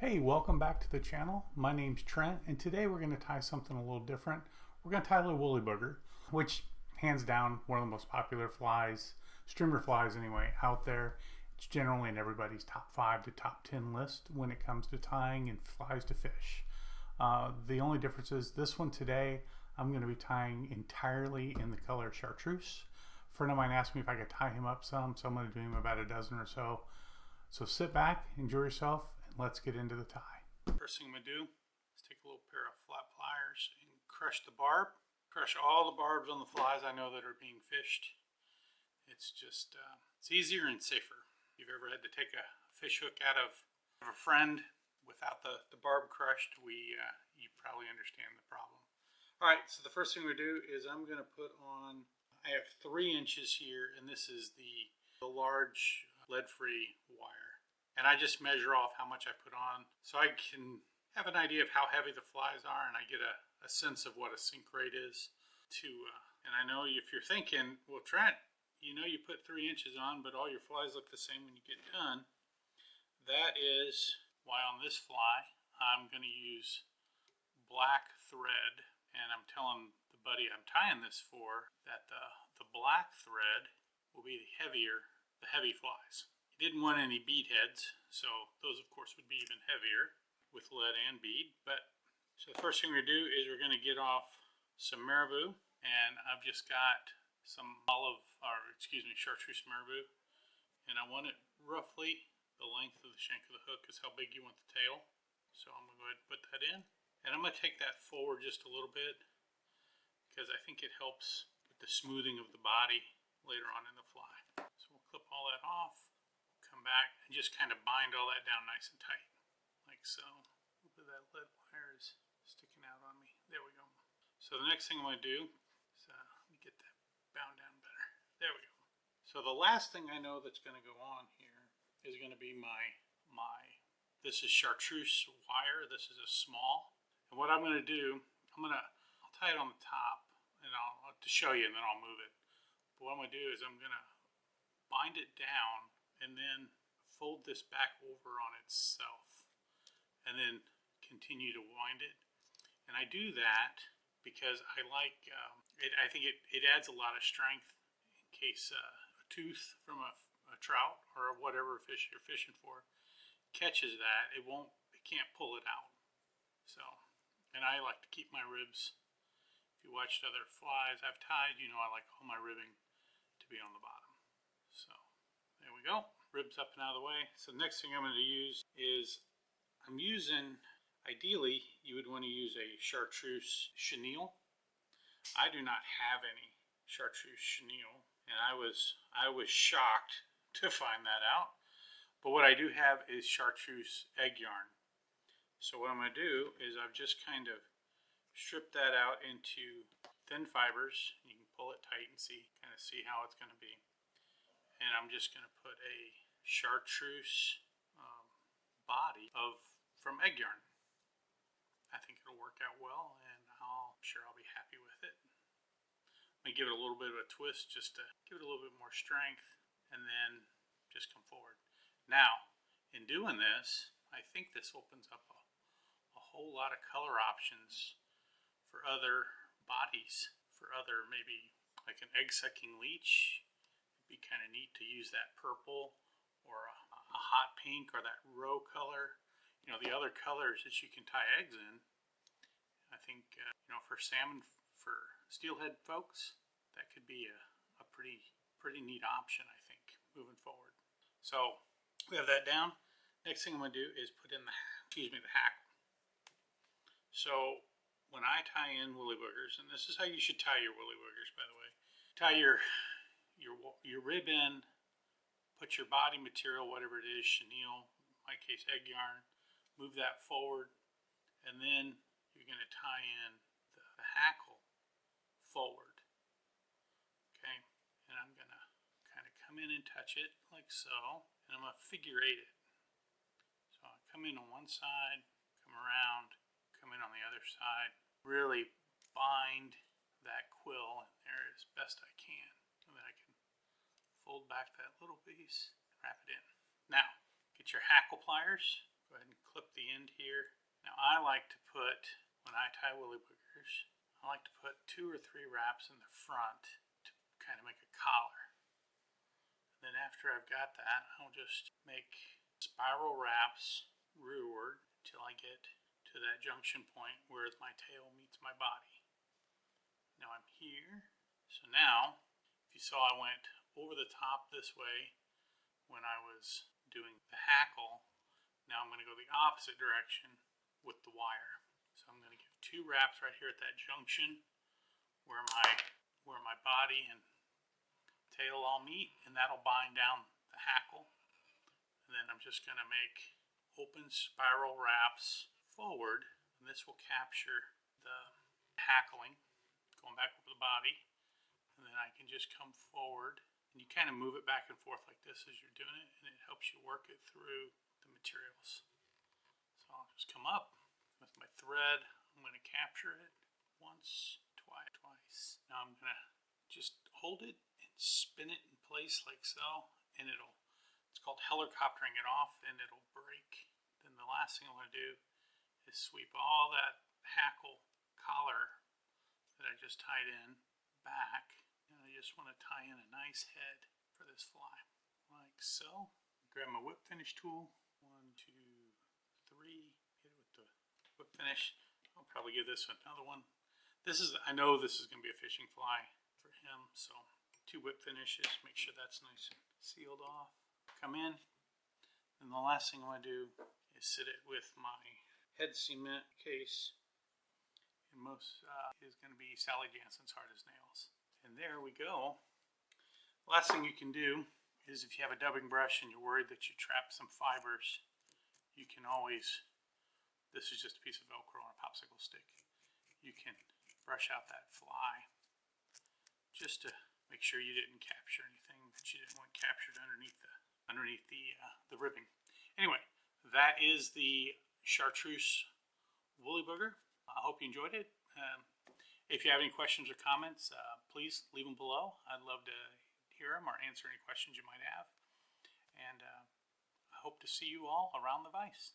Hey, welcome back to the channel. My name's Trent, and today we're going to tie something a little different. We're going to tie a little woolly booger, which hands down one of the most popular flies, streamer flies anyway, out there. It's generally in everybody's top 5 to top 10 list when it comes to tying and flies to fish. The only difference is this one today, I'm going to be tying entirely in the color Chartreuse. A friend of mine asked me if I could tie him up some, so I'm going to do him about a dozen or so. So sit back, enjoy yourself, and let's get into the tie. First thing I'm going to do is take a little pair of flat pliers and crush the barb. Crush all the barbs on the flies I know that are being fished. It's just, it's easier and safer. If you've ever had to take a fish hook out of a friend without the barb crushed, you probably understand the problem. Alright, so the first thing we do is I'm going to put on, I have 3 inches here, and this is the large lead-free wire. And I just measure off how much I put on so I can have an idea of how heavy the flies are, and I get a sense of what a sink rate is. And I know if you're thinking, well, Trent, you know you put 3 inches on, but all your flies look the same when you get done. That is why on this fly, I'm going to use black thread, and I'm telling the buddy I'm tying this for that the black thread will be the heavy flies. He didn't want any bead heads, so those of course would be even heavier with lead and bead. So the first thing we're going to do is we're going to get off some Marabout, and I've just got some Chartreuse Marabout, and I want it roughly the length of the shank of the hook is how big you want the tail. So I'm going to go ahead and put that in, and I'm going to take that forward just a little bit because I think it helps with the smoothing of the body later on in the fly. So we'll clip all that off, come back and just kind of bind all that down nice and tight, like so. Hopefully that lead wire is sticking out on me. There we go. So the next thing I'm going to do is let me get that bound down better. There we go. So the last thing I know that's going to go on here is going to be this is Chartreuse wire. This is a small. And what I'm going to do, I'll tie it on the top, and I'll to show you, and then I'll move it. But what I'm going to do is I'm going to bind it down and then fold this back over on itself and then continue to wind it. And I do that because I like it. I think it adds a lot of strength in case a tooth from a trout or whatever fish you're fishing for catches that, it can't pull it out. So, and I like to keep my ribs. If you watched other flies I've tied, you know I like all my ribbing to be on the bottom. So there we go, ribs up and out of the way. So the next thing I'm going to use is ideally you would want to use a Chartreuse chenille. I do not have any Chartreuse chenille, and I was shocked to find that out. But what I do have is Chartreuse egg yarn. So what I'm going to do is I've just kind of stripped that out into thin fibers. You can pull it tight and kind of see how it's going to be. And I'm just going to put a Chartreuse body from egg yarn. I think it'll work out well, and I'm sure I'll be happy with it. I'm going to give it a little bit of a twist just to give it a little bit more strength, and then just come forward. Now, in doing this, I think this opens up a whole lot of color options for other bodies, for other, maybe like an egg-sucking leech. It'd be kind of neat to use that purple or a hot pink or that roe color. You know, the other colors that you can tie eggs in. I think, for salmon, for steelhead folks, that could be a pretty neat option, I think, moving forward. So we have that down. Next thing I'm going to do is put in the hackle. So when I tie in woolly boogers, and this is how you should tie your woolly boogers, by the way. Tie your rib in, put your body material, whatever it is, chenille, in my case egg yarn, move that forward, and then you're going to tie in the hackle forward. Okay, and I'm going to kind of come in and touch it like so, and I'm going to figure 8 it. So I come in on one side, come around, come in on the other side, really bind that quill in there as best I can, and then I can fold back that little piece and wrap it in. Now, get your hackle pliers, go ahead and clip the the end here. Now I like to put, when I tie woolly boogers, I like to put 2 or 3 wraps in the front to kind of make a collar. And then after I've got that, I'll just make spiral wraps rearward until I get to that junction point where my tail meets my body. Now I'm here. So now, if you saw, I went over the top this way when I was doing the hackle. Now I'm going to go the opposite direction with the wire. So I'm going to give 2 wraps right here at that junction where my body and tail all meet, and that'll bind down the hackle. And then I'm just going to make open spiral wraps forward, and this will capture the hackling going back over the body. And then I can just come forward, and you kind of move it back and forth like this as you're doing it, and it helps you work it through the materials. So I'll just come up with my thread. I'm going to capture it once, twice. Now I'm going to just hold it and spin it in place like so, and it's called helicoptering it off, and it'll break. Then the last thing I'm going to do is sweep all that hackle collar that I just tied in back, and I just want to tie in a nice head for this fly, like so. Grab my whip finish tool, 1, 2, 3, hit it with the whip finish. I'll probably give this another one. I know this is going to be a fishing fly for him, so 2 whip finishes, make sure that's nice and sealed off. Come in, and the last thing I want to do is sit it with my head cement case, and most is going to be Sally Jansen's Hard as Nails. And there we go. Last thing you can do is, if you have a dubbing brush and you're worried that you trap some fibers, you can always, this is just a piece of Velcro on a popsicle stick, you can brush out that fly just to make sure you didn't capture anything that you didn't want captured underneath the ribbing. Anyway, that is the Chartreuse woolly booger. I hope you enjoyed it. If you have any questions or comments, please leave them below. I'd love to hear them or answer any questions you might have. And I hope to see you all around the vise.